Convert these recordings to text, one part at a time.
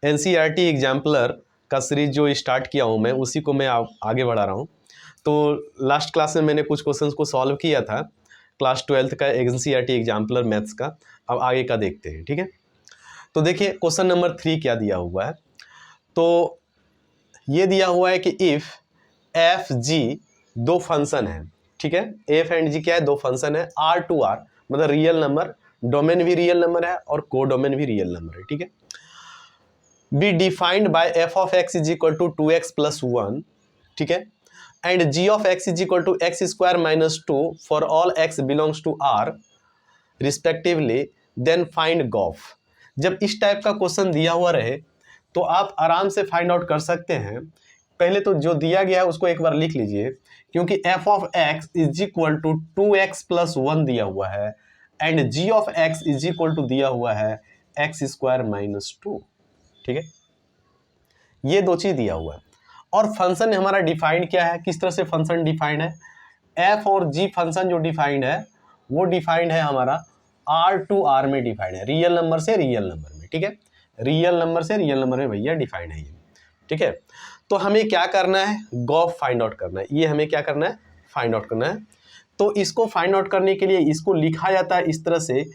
NCERT exemplar का series जो start किया हूँ मैं, उसी को मैं आगे बढ़ा रहा हूँ। तो लास्ट क्लास में मैंने कुछ क्वेश्चंस को सॉल्व किया था क्लास 12th का एनसीईआरटी एग्जाम्पलर मैथ्स का। अब आगे का देखते हैं, ठीक है। तो देखिए क्वेश्चन नंबर 3 क्या दिया हुआ है। तो ये दिया हुआ है कि इफ़ एफ जी दो फंक्शन है, ठीक है। एफ एंड जी क्या है, दो फंक्शन है, आर टू आर मतलब रियल नंबर, डोमेन भी रियल नंबर है और को डोमेन भी रियल नंबर है, ठीक है। Be defined by f of x is equal to 2x + 1, ठीक है, and g of x is equal to x² - 2 for all x belongs to R respectively, then find gof. जब इस type का question दिया हुआ रहे तो आप आराम से फाइंड आउट कर सकते हैं। पहले तो जो दिया गया है उसको एक बार लिख लीजिए, क्योंकि f of x is equal to 2x + 1 दिया हुआ है and g of x is equal to दिया हुआ है x² - 2, ठीक है। ये दो चीज दिया हुआ है और फंक्शन हमारा डिफाइंड क्या है, किस तरह से फंक्शन डिफाइंड है। f और g फंक्शन जो डिफाइंड है वो डिफाइंड है हमारा r टू r में डिफाइंड है, रियल नंबर से रियल नंबर में, ठीक है। रियल नंबर से रियल नंबर में भैया डिफाइंड है ये, ठीक है। तो हमें क्या करना है, गॉफ फाइंड आउट करना है। ये हमें क्या करना है, फाइंड आउट करना है। तो इसको फाइंड आउट करने के लिए इसको लिखा जाता है इस तरह से,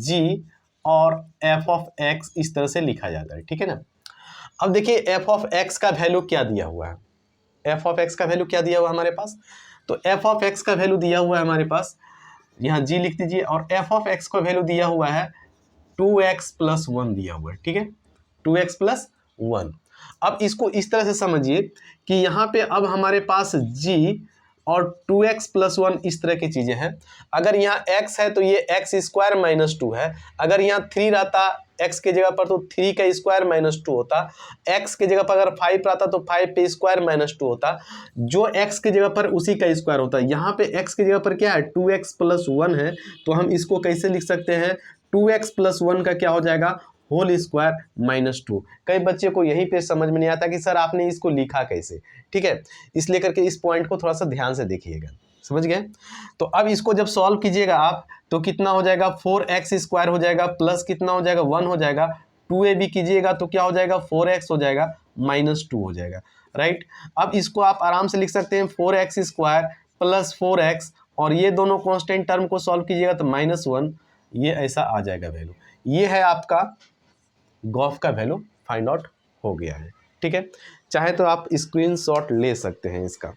g और f ऑफ x इस तरह से लिखा जाता है, ठीक है ना। अब देखिए f ऑफ x का वैल्यू क्या दिया हुआ है, f ऑफ x का वैल्यू क्या दिया हुआ है हमारे पास। तो f ऑफ x का वैल्यू दिया हुआ है हमारे पास, यहाँ g लिख दीजिए, और f ऑफ x का वैल्यू दिया हुआ है 2x + 1 दिया हुआ है, ठीक है, 2x + 1। अब इसको इस तरह से समझिए कि यहाँ पे अब हमारे पास g और 2x + 1 इस तरह की चीज़ें हैं। अगर यहाँ x है तो ये x² - 2 है। अगर यहाँ 3 रहता x के जगह पर तो 3 का स्क्वायर - 2 होता। x के जगह पर अगर 5 रहता तो 5 पे स्क्वायर - 2 होता। जो x के जगह पर उसी का स्क्वायर होता है। यहाँ पे x के जगह पर क्या है, 2x + 1 है, तो हम इसको कैसे लिख सकते हैं, 2x + 1 का क्या हो जाएगा, होल स्क्वायर -2। कई बच्चे को यहीं पे समझ में नहीं आता कि सर आपने इसको लिखा कैसे, ठीक है। इसलिए करके इस पॉइंट को थोड़ा सा ध्यान से देखिएगा, समझ गए। तो अब इसको जब सॉल्व कीजिएगा आप तो कितना हो जाएगा, 4x² हो जाएगा, प्लस कितना हो जाएगा, 1 हो जाएगा। 2ab कीजिएगा तो क्या हो जाएगा, 4x हो जाएगा, -2 हो जाएगा, राइट। अब इसको आप आराम से लिख सकते हैं 4x² + 4x, और ये दोनों कांस्टेंट टर्म को सॉल्व कीजिएगा तो -1, ये ऐसा आ जाएगा वैल्यू। ये है आपका गॉफ का वैल्यू फाइंड आउट हो गया है, ठीक है। चाहे तो आप स्क्रीनशॉट ले सकते हैं इसका।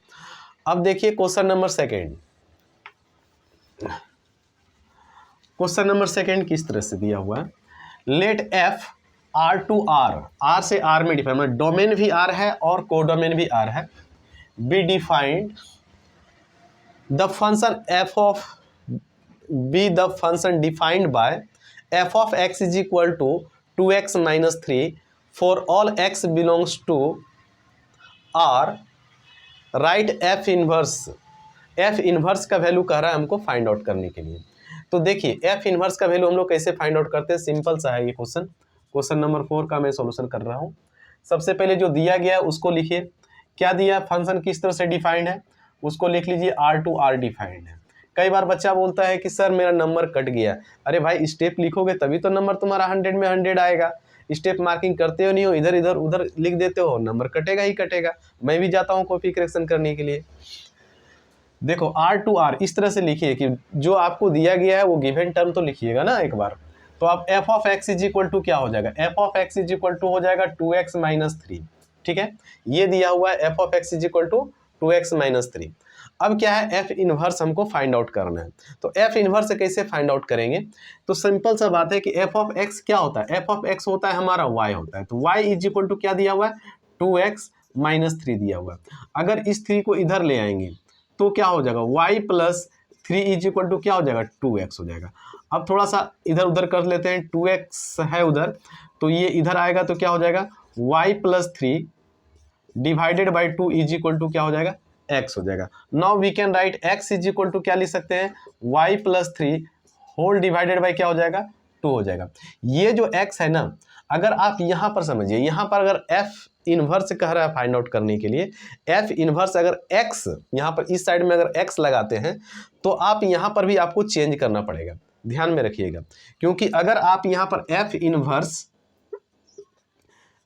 अब देखिए question number second. Question number second किस तरह से दिया हुआ है, let f r to r से r में डिफाइन, मतलब डोमेन भी r है और कोडोमेन भी r है, be defined the function f of be the function defined by f of x is equal to 2x - 3 for all x belongs to r, right f inverse का value कह रहा है हमको find out करने के लिए। तो देखिए f इनवर्स का वैल्यू हम लोग कैसे फाइंड आउट करते हैं, सिंपल सा है ये क्वेश्चन। क्वेश्चन नंबर 4 का मैं सॉल्यूशन कर रहा हूँ। सबसे पहले जो दिया गया है उसको लिखिए, क्या दिया, फंक्शन किस तरह से डिफाइंड है उसको लिख लीजिए, r टू r डिफाइंड है। कई बार बच्चा बोलता है कि सर मेरा नंबर कट गया। अरे भाई स्टेप लिखोगे तभी तो नंबर तुम्हारा 100 में 100 आएगा। स्टेप मार्किंग करते हो नहीं हो, इधर इधर उधर लिख देते हो, नंबर कटेगा ही कटेगा। मैं भी जाता हूँ कॉपी करेक्शन करने के लिए। देखो r टू r इस तरह से लिखिए कि जो आपको दिया गया है वो गिवन टर्म तो लिखिएगा ना एक बार। तो आप f of x is equal to क्या हो जाएगा, f of x is equal to हो जाएगा 2x - 3, ठीक है। ये दिया हुआ है f of x is equal to 2x - 3। अब क्या है, f इनवर्स हमको फाइंड आउट करना है। तो f इनवर्स कैसे फाइंड आउट करेंगे, तो सिंपल सा बात है कि f ऑफ x क्या होता है, f ऑफ x होता है हमारा y होता है। तो y इज इक्वल टू क्या दिया हुआ है, 2x - 3 दिया हुआ है। अगर इस 3 को इधर ले आएंगे तो क्या हो जाएगा, y + 3 इज इक्वल टू क्या हो जाएगा, 2x हो जाएगा। अब थोड़ा सा इधर उधर कर लेते हैं, 2x है उधर तो ये इधर आएगा तो क्या हो जाएगा, y + 3 divided by 2 is equal to क्या हो जाएगा, x हो जाएगा। Now we can write x is equal to क्या लिख सकते हैं, y + 3 होल डिवाइडेड बाई क्या हो जाएगा, 2 हो जाएगा। ये जो x है ना, अगर आप यहाँ पर समझिए, यहाँ पर अगर f इनवर्स कह रहा है फाइंड आउट करने के लिए, f इनवर्स अगर x यहाँ पर इस साइड में अगर x लगाते हैं तो आप यहाँ पर भी आपको चेंज करना पड़ेगा, ध्यान में रखिएगा। क्योंकि अगर आप यहाँ पर f इनवर्स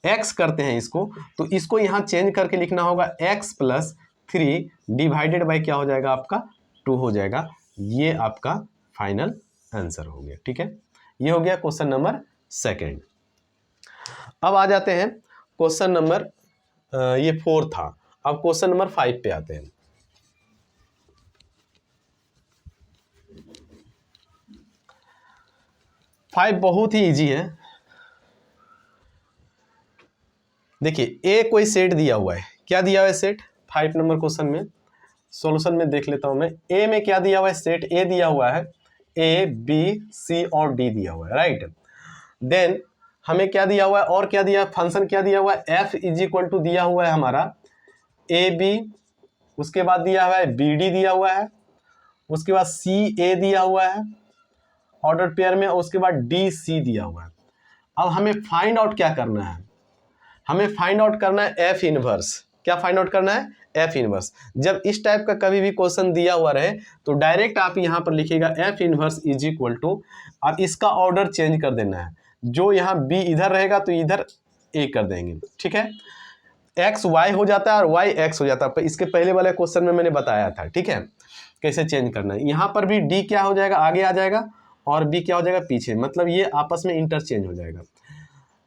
x करते हैं इसको, तो इसको यहाँ चेंज करके लिखना होगा x प्लस 3 डिवाइडेड बाई क्या हो जाएगा आपका 2 हो जाएगा। ये आपका फाइनल आंसर हो गया। ठीक है, ये हो गया क्वेश्चन नंबर 2। अब आ जाते हैं क्वेश्चन नंबर ये 4 था। अब क्वेश्चन नंबर 5 पे आते हैं। फाइव बहुत ही इजी है। देखिए ए कोई सेट दिया हुआ है, क्या दिया हुआ है सेट 5 नंबर क्वेश्चन में। सॉल्यूशन में देख लेता हूं मैं। ए में क्या दिया हुआ है, सेट ए दिया हुआ है, ए बी सी और डी दिया हुआ है, राइट। देन हमें क्या दिया हुआ है और क्या दिया, फंक्शन क्या दिया हुआ है, एफ इज इक्वल टू दिया हुआ है हमारा ए बी, उसके बाद दिया हुआ है बी डी दिया हुआ है, उसके बाद सी ए दिया हुआ है ऑर्डर पेयर में, और उसके बाद डी सी दिया हुआ है। अब हमें फाइंड आउट क्या करना है, हमें फाइंड आउट करना है एफ इनवर्स। क्या फाइंड आउट करना है, एफ इनवर्स। जब इस टाइप का कभी भी क्वेश्चन दिया हुआ रहे तो डायरेक्ट आप यहां पर लिखिएगा f inverse is equal to, और इसका ऑर्डर चेंज कर देना है। जो यहाँ बी इधर रहेगा तो इधर ए कर देंगे। ठीक है, एक्स वाई हो जाता है और वाई एक्स हो जाता है, इसके पहले वाले क्वेश्चन में मैंने बताया था। ठीक है, कैसे चेंज करना है। यहाँ पर भी डी क्या हो जाएगा, आगे आ जाएगा, और बी क्या हो जाएगा, पीछे। मतलब ये आपस में इंटरचेंज हो जाएगा।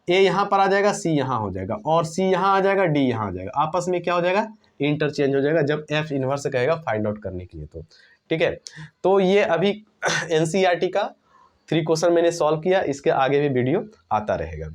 ए यहाँ पर आ जाएगा, सी यहाँ हो जाएगा, और सी यहाँ आ जाएगा, डी यहाँ आ जाएगा। आपस में क्या हो जाएगा, इंटरचेंज हो जाएगा जब एफ इनवर्स कहेगा फाइंड आउट करने के लिए। तो ठीक है, तो ये अभी एनसीईआरटी का 3 क्वेश्चन मैंने सॉल्व किया, इसके आगे भी वीडियो आता रहेगा।